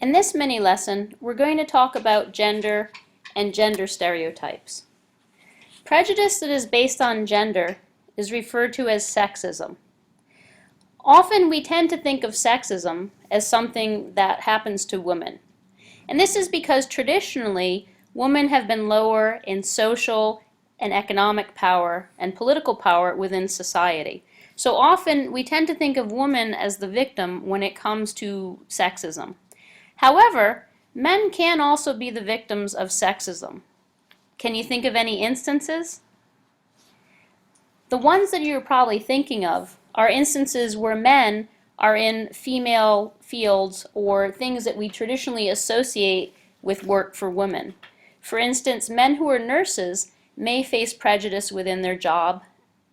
In this mini lesson, we're going to talk about gender and gender stereotypes. Prejudice that is based on gender is referred to as sexism. Often we tend to think of sexism as something that happens to women. And this is because traditionally women have been lower in social and economic power and political power within society. So often we tend to think of women as the victim when it comes to sexism. However, men can also be the victims of sexism. Can you think of any instances? The ones that you're probably thinking of are instances where men are in female fields or things that we traditionally associate with work for women. For instance, men who are nurses may face prejudice within their job,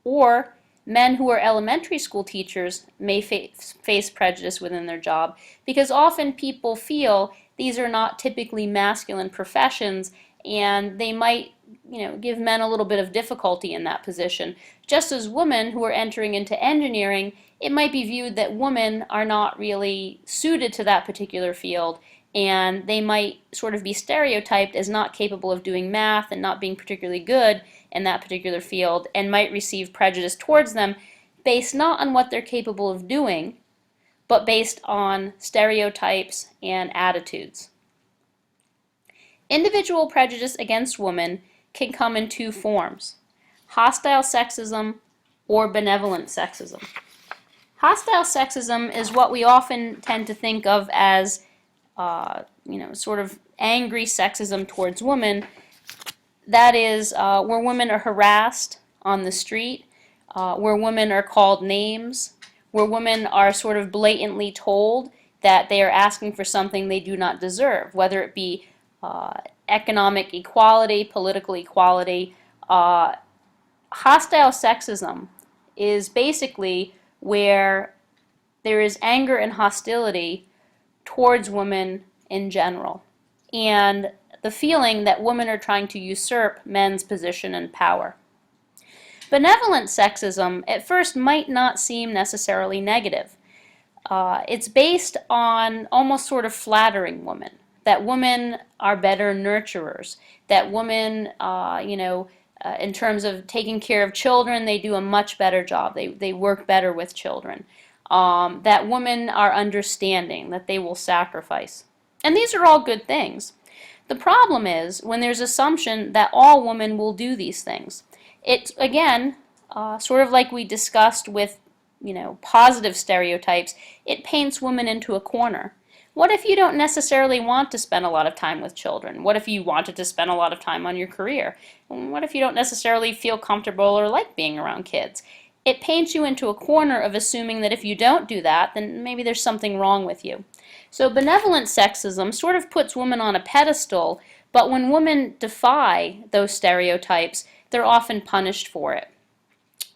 or men who are elementary school teachers may face prejudice within their job, because often people feel these are not typically masculine professions and they might give men a little bit of difficulty in that position. Just as women who are entering into engineering, it might be viewed that women are not really suited to that particular field, and they might sort of be stereotyped as not capable of doing math and not being particularly good in that particular field, and might receive prejudice towards them based not on what they're capable of doing, but based on stereotypes and attitudes. Individual prejudice against women can come in two forms: hostile sexism or benevolent sexism. Hostile sexism is what we often tend to think of as sort of angry sexism towards women. That is where women are harassed on the street, where women are called names, where women are sort of blatantly told that they are asking for something they do not deserve, whether it be economic equality, political equality. Hostile sexism is basically where there is anger and hostility towards women in general, and the feeling that women are trying to usurp men's position and power. Benevolent sexism at first might not seem necessarily negative. It's based on almost sort of flattering women, that women are better nurturers, that women, in terms of taking care of children, they do a much better job. They work better with children. That women are understanding, that they will sacrifice. And these are all good things. The problem is when there's assumption that all women will do these things. It's, again, sort of like we discussed with, positive stereotypes, it paints women into a corner. What if you don't necessarily want to spend a lot of time with children? What if you wanted to spend a lot of time on your career? What if you don't necessarily feel comfortable or like being around kids? It paints you into a corner of assuming that if you don't do that, then maybe there's something wrong with you. So benevolent sexism sort of puts women on a pedestal, but when women defy those stereotypes, they're often punished for it.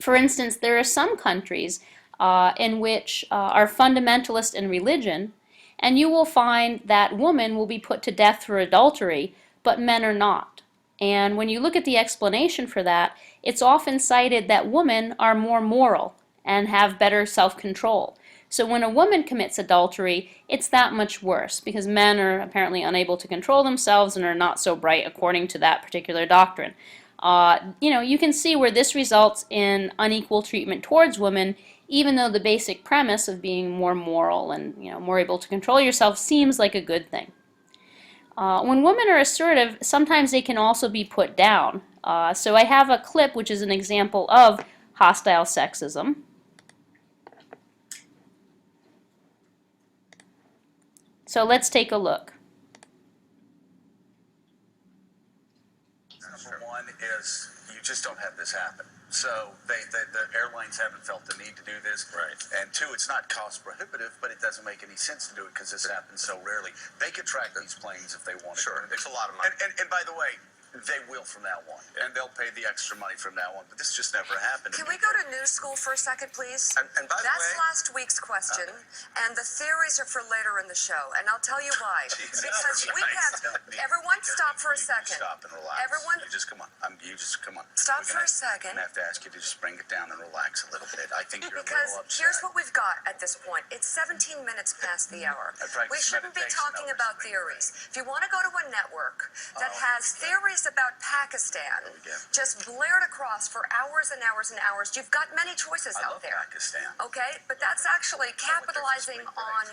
For instance, there are some countries in which are fundamentalist in religion, and you will find that women will be put to death for adultery, but men are not. And when you look at the explanation for that, it's often cited that women are more moral and have better self-control. So when a woman commits adultery, it's that much worse, because men are apparently unable to control themselves and are not so bright according to that particular doctrine. You can see where this results in unequal treatment towards women, even though the basic premise of being more moral and more able to control yourself seems like a good thing. When women are assertive, sometimes they can also be put down. So I have a clip which is an example of hostile sexism. So let's take a look. Number one is you just don't have this happen. So the airlines haven't felt the need to do this. Right. And two, it's not cost prohibitive, but it doesn't make any sense to do it because this happens so rarely. They could track these planes if they wanted. Sure, it's a lot of money. And by the way, They will from now on, and they'll pay the extra money from now on. But this just never happened. Can we go to news school for a second, please? And by the That's way, last week's question, and the theories are for later in the show, and I'll tell you why. Jesus Because we Christ. have everyone stop for a You second. stop and relax. Everyone, you just come on. You just come on. Stop We're for a gonna- second. I'm gonna have to ask you to just bring it down and relax a little bit. I think you're a because little upset. here's what we've got at this point. It's 17 minutes past the hour. I practice We shouldn't be meditation talking over about spring theories. If you want to go to a network that Oh, has theories about Pakistan, we go. just blared across for hours and hours and hours, you've got many choices I out love there. Pakistan. Okay, but that's actually capitalizing on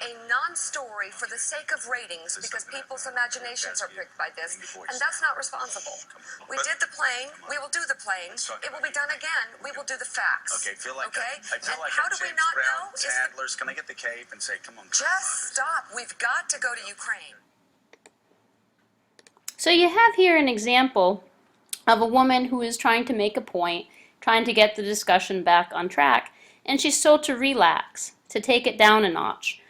a non-story for the sake of ratings because people's imaginations are pricked by this, and that's not responsible. We did the playing, we will do the playing, it will be done again, we will do the facts. Okay, feel like okay? I feel And like how I'm do we James not Brown, know? Is the Sandler's. Can I get the cape and say, come on, Just stop. We've got to go to Ukraine. So you have here an example of a woman who is trying to make a point, trying to get the discussion back on track, and she's told to relax, to take it down a notch.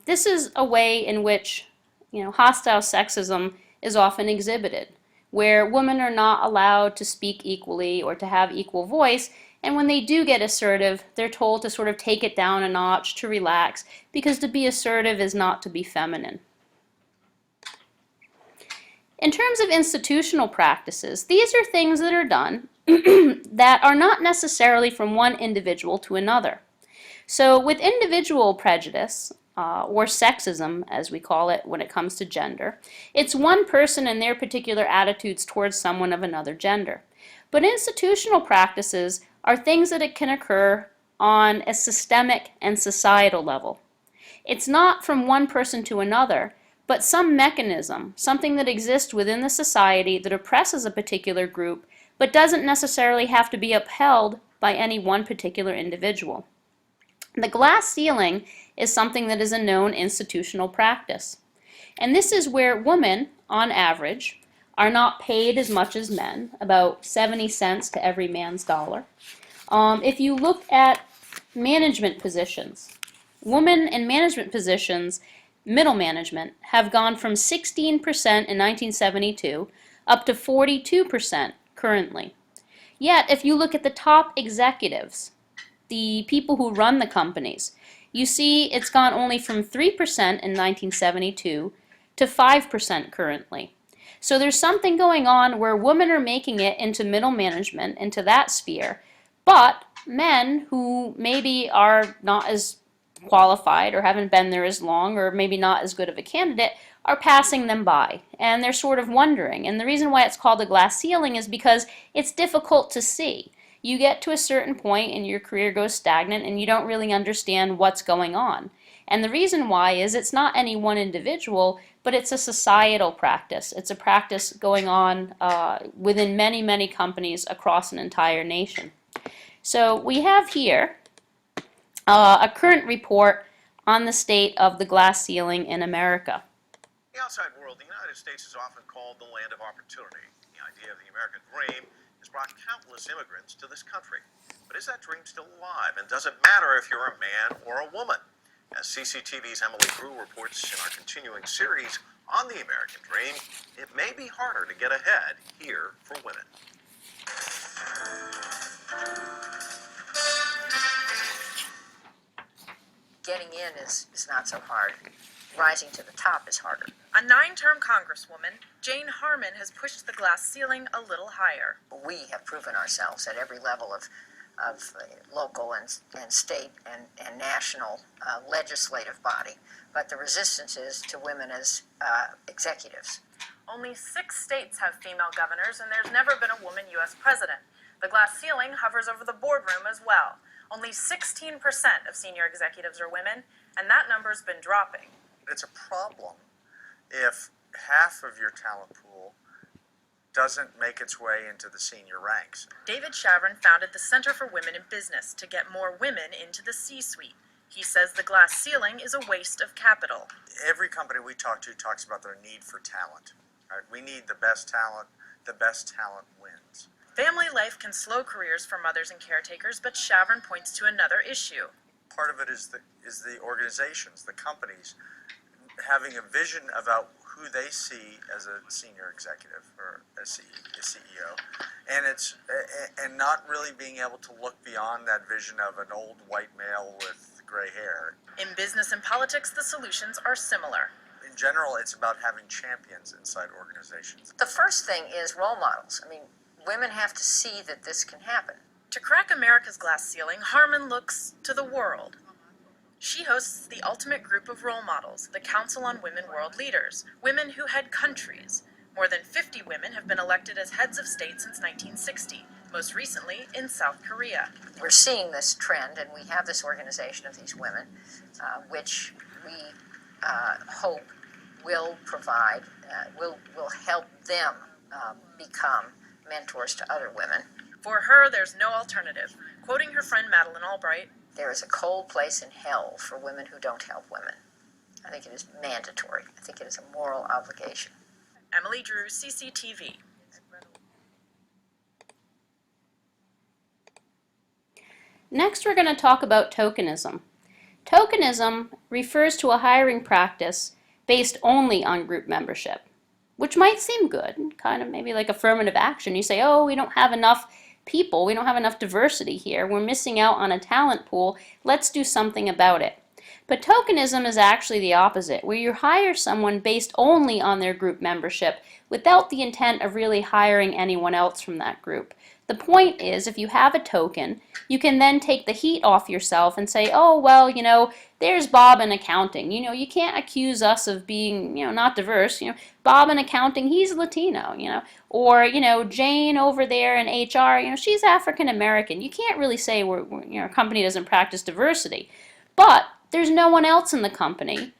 This is a way in which, hostile sexism is often exhibited, where women are not allowed to speak equally or to have equal voice, and when they do get assertive, they're told to sort of take it down a notch, to relax, because to be assertive is not to be feminine. In terms of institutional practices, these are things that are done that are not necessarily from one individual to another. So with individual prejudice, or sexism as we call it when it comes to gender, it's one person and their particular attitudes towards someone of another gender. But institutional practices are things that it can occur on a systemic and societal level. It's not from one person to another, but some mechanism, something that exists within the society that oppresses a particular group, but doesn't necessarily have to be upheld by any one particular individual. The glass ceiling is something that is a known institutional practice. And this is where women, on average, are not paid as much as men, about 70 cents to every man's dollar. If you look at management positions, women in management positions, middle management, have gone from 16% in 1972 up to 42% currently. Yet, if you look at the top executives, the people who run the companies, you see it's gone only from 3% in 1972 to 5% currently. So there's something going on where women are making it into middle management, into that sphere, but men who maybe are not as qualified or haven't been there as long or maybe not as good of a candidate are passing them by, and they're sort of wondering. And the reason why it's called a glass ceiling is because it's difficult to see. You get to a certain point and your career goes stagnant and you don't really understand what's going on. And the reason why is it's not any one individual, but it's a societal practice. It's a practice going on within many, many companies across an entire nation. So we have here a current report on the state of the glass ceiling in America. In the outside world, the United States is often called the land of opportunity. The idea of the American dream has brought countless immigrants to this country. But is that dream still alive? And does it matter if you're a man or a woman? As CCTV's Emily Grew reports in our continuing series on the American dream, it may be harder to get ahead here for women. Getting in is not so hard. Rising to the top is harder. A 9-term Congresswoman, Jane Harman has pushed the glass ceiling a little higher. We have proven ourselves at every level of local and state and national legislative body, but the resistance is to women as executives. Only 6 states have female governors, and there's never been a woman U.S. president. The glass ceiling hovers over the boardroom as well. Only 16% of senior executives are women, and that number's been dropping. It's a problem if half of your talent pool doesn't make its way into the senior ranks. David Chavrin founded the Center for Women in Business to get more women into the C-suite. He says the glass ceiling is a waste of capital. Every company we talk to talks about their need for talent. Right? We need the best talent. The best talent wins. Family life can slow careers for mothers and caretakers, but Chavrin points to another issue. Part of it is the organizations, the companies, having a vision about who they see as a senior executive or a CEO, and not really being able to look beyond that vision of an old white male with gray hair. In business and politics, the solutions are similar. In general, it's about having champions inside organizations. The first thing is role models. I mean, women have to see that this can happen. To crack America's glass ceiling, Harmon looks to the world. She hosts the ultimate group of role models, the Council on Women World Leaders, women who head countries. More than 50 women have been elected as heads of state since 1960, most recently in South Korea. We're seeing this trend, and we have this organization of these women, which we hope will provide, will help them become mentors to other women. For her, there's no alternative. Quoting her friend Madeleine Albright, "There is a cold place in hell for women who don't help women." I think it is mandatory. I think it is a moral obligation. Emily Drew, CCTV. Next, we're going to talk about tokenism. Tokenism refers to a hiring practice based only on group membership, which might seem good, kind of maybe like affirmative action. You say, oh, we don't have enough people, we don't have enough diversity here, we're missing out on a talent pool, let's do something about it. But tokenism is actually the opposite, where you hire someone based only on their group membership without the intent of really hiring anyone else from that group. The point is, if you have a token, you can then take the heat off yourself and say, oh, well, you know, there's Bob in accounting. You know, you can't accuse us of being, you know, not diverse. You know, Bob in accounting, he's Latino, you know. Or, you know, Jane over there in HR, you know, she's African American. You can't really say you know, our company doesn't practice diversity. But there's no one else in the company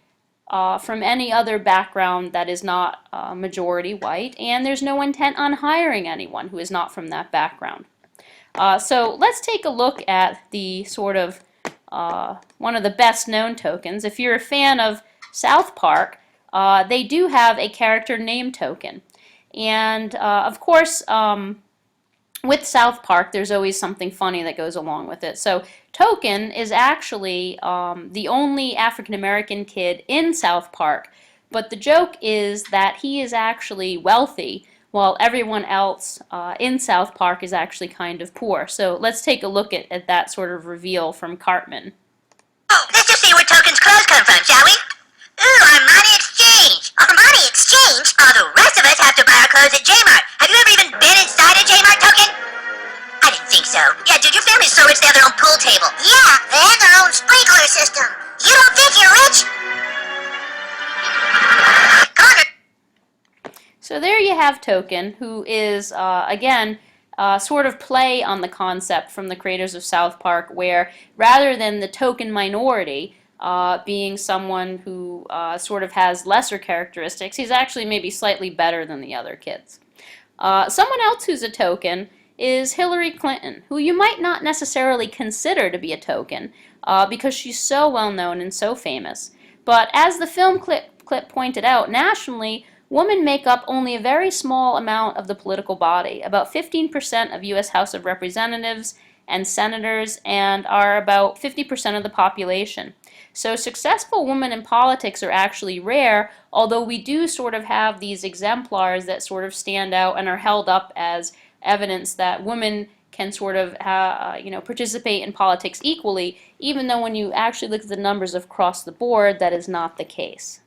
from any other background that is not majority white, and there's no intent on hiring anyone who is not from that background. So let's take a look at the sort of one of the best known tokens. If you're a fan of South Park, they do have a character name token. And of course, with South Park, there's always something funny that goes along with it. So Token is actually the only African American kid in South Park, but the joke is that he is actually wealthy while everyone else in South Park is actually kind of poor. So let's take a look at that sort of reveal from Cartman. Oh, let's just see where Token's clothes come from, shall we? Ooh, Armani Exchange. Armani Exchange? The rest of us have to buy our clothes at J-Mart. Have you ever even been inside a J-Mart, Token? I didn't think so. Yeah, dude, your family's so rich they have their own pool table. Yeah, and their own sprinkler system. You don't think you're rich? Connor. So there you have Token, who is, again, sort of play on the concept from the creators of South Park, where rather than the token minority being someone who sort of has lesser characteristics, he's actually maybe slightly better than the other kids. Someone else who's a token is Hillary Clinton, who you might not necessarily consider to be a token because she's so well known and so famous. But as the film clip pointed out, nationally, women make up only a very small amount of the political body, about 15% of U.S. House of Representatives and senators, and are about 50% of the population. So successful women in politics are actually rare, although we do sort of have these exemplars that sort of stand out and are held up as evidence that women can sort of participate in politics equally, even though when you actually look at the numbers across the board, that is not the case.